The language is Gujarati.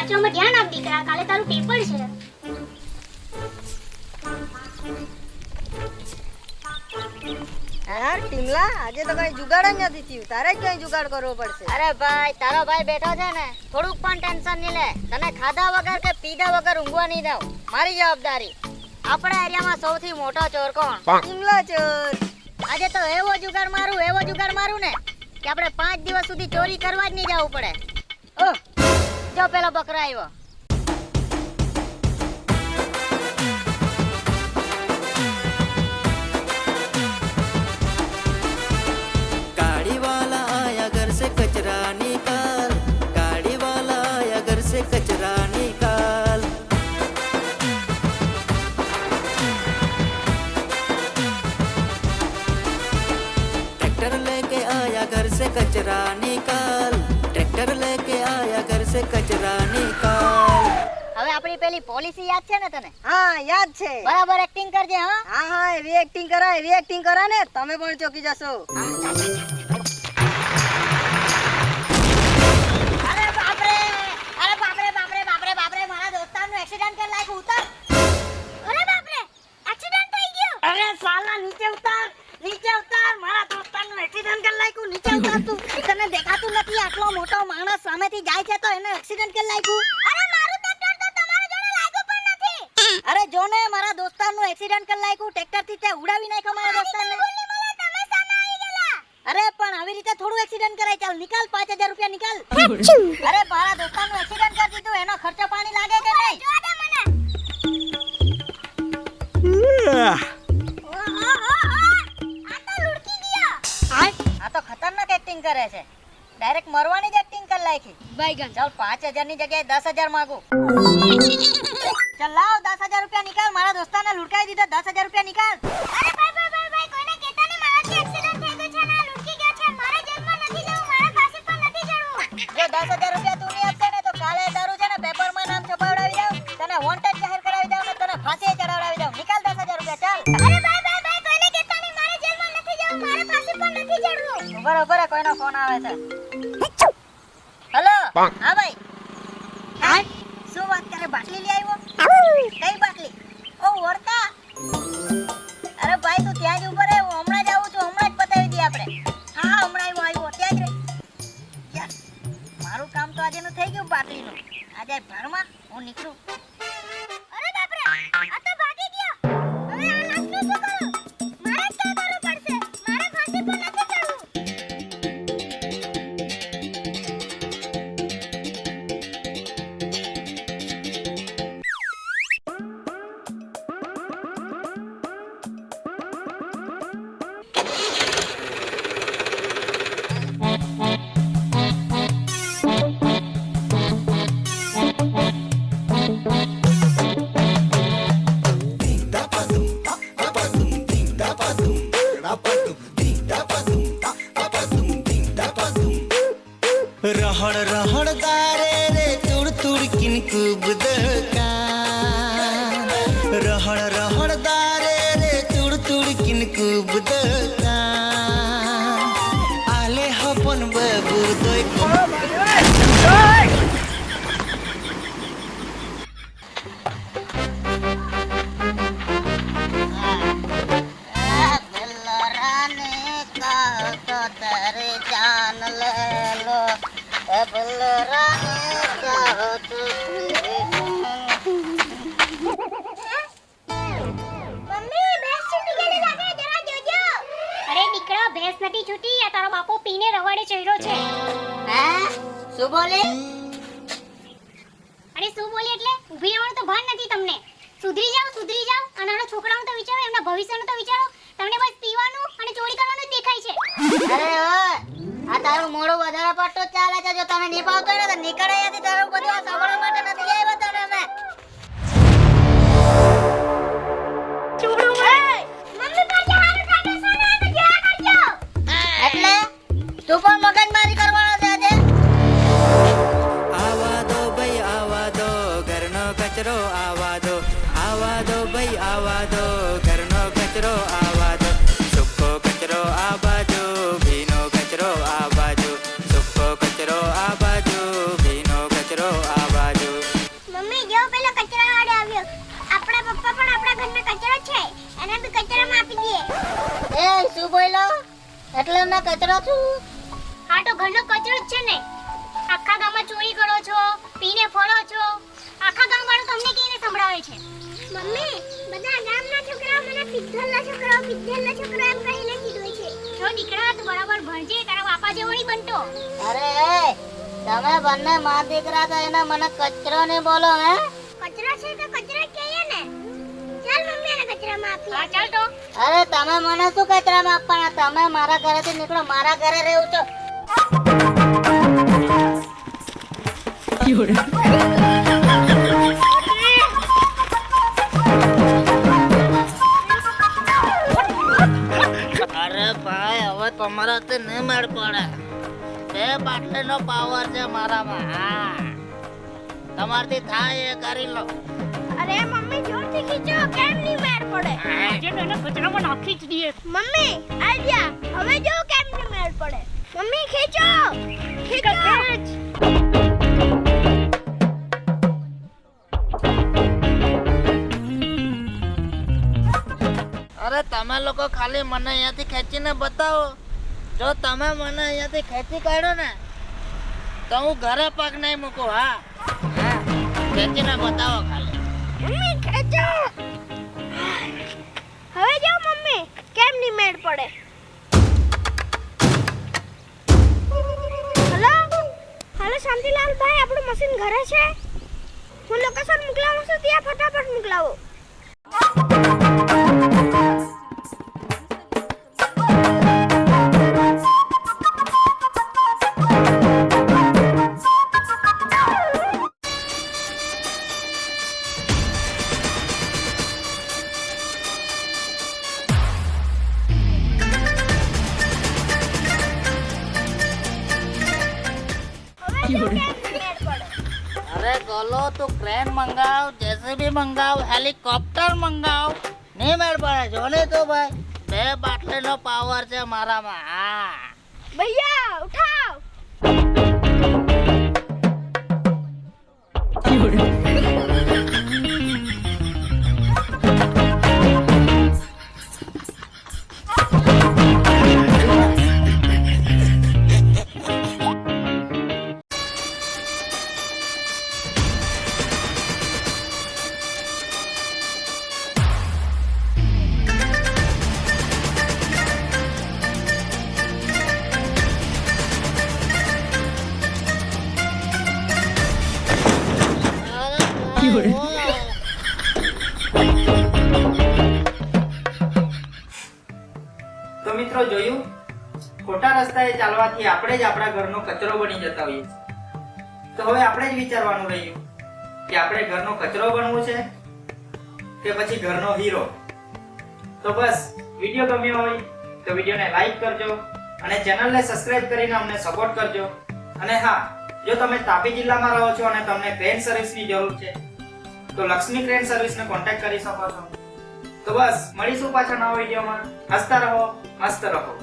વાંચવામાં ધ્યાન આપ દીકરા, કાલે તારું પેપર છે. યાર ટીમલા, આજે તો કઈ જુગાડ જ નથી થયું. તારે જ કઈ જુગાડ કરવો પડશે. અરે ભાઈ, તારો ભાઈ બેઠો છે ને, થોડુંક પણ ટેન્શન નહીં લે. તને ખાધા વગર કે પીધા વગર ઊંઘવા નહીં દઉં. મારી જવાબદારી. આપણા એરિયામાં સૌથી મોટો ચોર કોણ? ટીમલા ચોર. આજે તો એવો જુગાડ મારું ને કે આપણે 5 દિવસ સુધી ચોરી કરવા જ નહીં જવું પડે. ઓહ, જો પેલો બકરો આવ્યો. गाड़ी वाला आया घर से कचरा निकाल, गाड़ी वाला आया घर से कचरा निकाल. ट्रैक्टर लेके आया घर से कचरा निकाल, ट्रैक्टर लेके आया घर से कचरा निकाल. હવે આપણી પેલી પોલિસી યાદ છે ને તને? હા યાદ છે. બરાબર એક્ટિંગ કરજે. હા હા હા, એવી એક્ટિંગ કરા ને તમે પણ ચોકી જશો. અરે બાપરે, મારા દોસ્તારનું એક્સિડન્ટ કરી નાખ્યું. ઉતાર. અરે બાપ રે, એક્સિડન્ટ થઈ ગયો. અરે સાલા, નીચે ઉતાર. મારા દોસ્તારનું એક્સિડન્ટ કરી નાખ્યું. નીચે ઉતાર તું. તને દેખાતું નથી આટલો મોટો માણસ સામેથી જાય છે તો એને એક્સિડન્ટ કરી નાખ્યું? અરે મારું ટ્રેક્ટર તો તમારા જોડે લાગ્યું પણ નથી. અરે જો ને, મારા દોસ્તારનું એક્સિડન્ટ કરી નાખ્યું. ટ્રેક્ટરથી તે ઉડાવી નાખ્યો મારા દોસ્તારને. તમે સામે આવી ગયેલા. અરે પણ આવી રીતે થોડું એક્સિડન્ટ કરાય. ચાલ નિકાલ, 5000 રૂપિયા નિકાલ. અરે મારા દોસ્તારનું એક્સિડન્ટ કરી દીધું, એનો ખર્ચો પાણી લાગે કે નહીં? જો દે મને. આ તો લુડકી ગયો. આ તો ખતરનાક એક્ટિંગ કરે છે. ડાયરેક્ટ મરવાની જ એક્ટિંગ કરી નાખી. બાયગન. ચાલ 5000 ની જગ્યાએ 10000 માંગુ. ચાલ લાવ, 10000 રૂપિયા નિકાલ. મારા દોસ્તારને લુડકાઈ દીધો. 10000 રૂપિયા નિકાલ. અરે ભાઈ, કોઈને કહેતા નહીં, મારાથી એક્સિડન્ટ થઈ ગયો છે ને આ લુડકી ગયા છે. મારે જેલમાં નથી જવું, મારા ફાંસી પર નથી ચડવું. જો 10000 રૂપિયા તું નહીં આપશે ને તો કાલે તારું છે ને પેપરમાં નામ છપાવડાવી દઉં, તને વોન્ટેડ જાહેર કરાવી દઉં ને તને ફાંસીએ ચડાવડાવી દઉં. નિકાલ 10000 રૂપિયા. ચાલ. અરે ભાઈ, કોઈને કહેતા નહીં, મારે જેલમાં નથી જવું, મારે ફાંસી પર નથી ચડવું. ઉભા કોઈનો ફોન આવે છે. હેલો. હા ભાઈ. હા, શું વાત કરે? બાટલી લઈ આવ્યો? કઈ બાટલી? ઓ વળતા. અરે ભાઈ, તું ત્યાં જ ઉભો રહે. હું હમણાં જ આવું છું. હમણાં જ પતાવી દઈએ આપણે. હા, હમણાં આવ્યો. ત્યાં જ રહે. યાર, મારું કામ તો આજેનું થઈ ગયું. બાટલીનું આજે ભરમાં હું નીકળું. અરે બાપ રે, આ તો ભાગી ગયો. હવે આ લાશનું શું કરું? મારે જ કંઈ કરવું પડશે. મારે ફાંસી પર નથી ચડવું. रहड़ रहड़ दारे रे तुड़ तुड़ किन कुब दका, रहड़ रहड़ दारे रे तुड़ तुड़ किन कुब दका, आले हपन बाबू दोय को મમ્મી, ભેંસ છૂટી ગયેલી લાગે, જરા જોજો. અરે દીકરા, ભેંસ નથી છૂટી, આ તારો બાપો પીને રવાડે ચડ્યો છે. શું બોલે? અરે શું બોલી એટલે? ઊભી રહેવાનું તો ભાન નથી તમને. સુધરી જાઓ. આ નાના છોકરાઓનું તો વિચારો, એમના ભવિષ્યનું તો વિચારો. તમને બસ પીવાનું અને ચોરી કરવાનું જ દેખાય છે. અરે ઓય, આ તારું મોડું વધારે પડતો જ ચાલે છે. જો તને નહીં ફાવતું હોય ને તો નીકળ અહીંયાથી. તારું બધું આ સાંભળવા માટે નથી આવ્યા તને અમે. મમ્મી પાસે હારું કાઢો છો ને, તો જરા કરજો. એટલે તું પણ મગજમારી કરવાનો છે આજે? आवा दो भाई आवा दो, घरनो कचरो आवा दो भाई आवा दो, घरनो कचरो आवा दो, सुको कचरो आ बाजू, भीनो कचरो आ बाजू, सुको कचरो आ बाजू, भीनो कचरो आ बाजू. એટલે ના કચરો છું. આ તો ઘરનો કચરો જ છે ને. આખા ગામમાં ચોરી કરો છો, પીને ફરો છો. આખા ગામ વાળું તમને કીને સંભળાવે છે. મમ્મી, બધા ગામના છોકરાઓ મને પિદ્ધલના છોકરાઓ એમ કહીને કીધું છે. જો દીકરા તું બરાબર ભણજે, તારા બાપા જેવો નહીં બનતો. અરે તમે બંને માં દીકરા તો એને મને કચરો નહીં બોલો હે. કચરો છે તો કચરો જ કહીએ ને. ચાલ મમ્મી આને કચરામાં આપી. હા ચાલ તો. અરે તમે મને શું કચરામાં આપવાના? તમે મારા ઘરેથી નીકળો, મારા ઘરે રહેવું છો. અરે ભાઈ હવે તમારાથી નહીં મેળ પડે. 2 બાટલીનો પાવર છે મારામાં. હા તમારથી થાય એ કરી લો. અરે મમ્મી જોરથી ખીચો, કેમ નહીં મેર પડે? આજે તો એને કચરામાં નાખી જ દઈએ. મમ્મી આઈડિયા, હવે જો કેમ નહીં મેર પડે. મમ્મી ખીચો, ખીચો. અરે તમે લોકો ખાલી મને અહીંયાથી ખેંચીને બતાવો. જો તમે મને અહીંયાથી ખેંચી કાઢો ને તો હું ઘરે પગ નહીં મૂકું. હા હા ખેંચીને બતાવો ખાલી. મમ્મી ખેંચો. હવે જો મમ્મી કેમ નહીં મેર પડે. હલો શાંતિલાલ ભાઈ, આપણું મશીન ઘરે છે. હું લોકેશન મોકલાવું છું, ત્યાં ફટાફટ મોકલાવો. અરે ગોલો તું ક્રેન મંગાવ, જેસીબી મંગાવ, હેલિકોપ્ટર મંગાવ, નહીં મેળ પડે. જો ને તો ભાઈ 2 બાટલીનો પાવર છે મારામાં. હા ભૈયા ઉઠાવ. તો મિત્રો જોયું, ખોટા રસ્તાએ ચાલવાથી આપણે જ આપણા ઘરનો કચરો બની જતા હોઈએ છીએ. તો હવે આપણે જ વિચારવાનું રહ્યું કે આપણે ઘરનો કચરો બનવું છે કે પછી ઘરનો હીરો. તો બસ વિડીયો ગમ્યો હોય તો વિડીયોને લાઈક કરજો અને ચેનલને સબસ્ક્રાઇબ કરીને અમને સપોર્ટ કરજો. અને હા, જો તમે તાપી જિલ્લામાં રહો છો અને તમને ક્રેન સર્વિસની જરૂર છે તો લક્ષ્મી ક્રેન સર્વિસને કોન્ટેક્ટ કરી શકો છો. તો બસ મળીશું પાછા નવા વિડીયોમાં. હસતા રહો, મસ્ત રહો.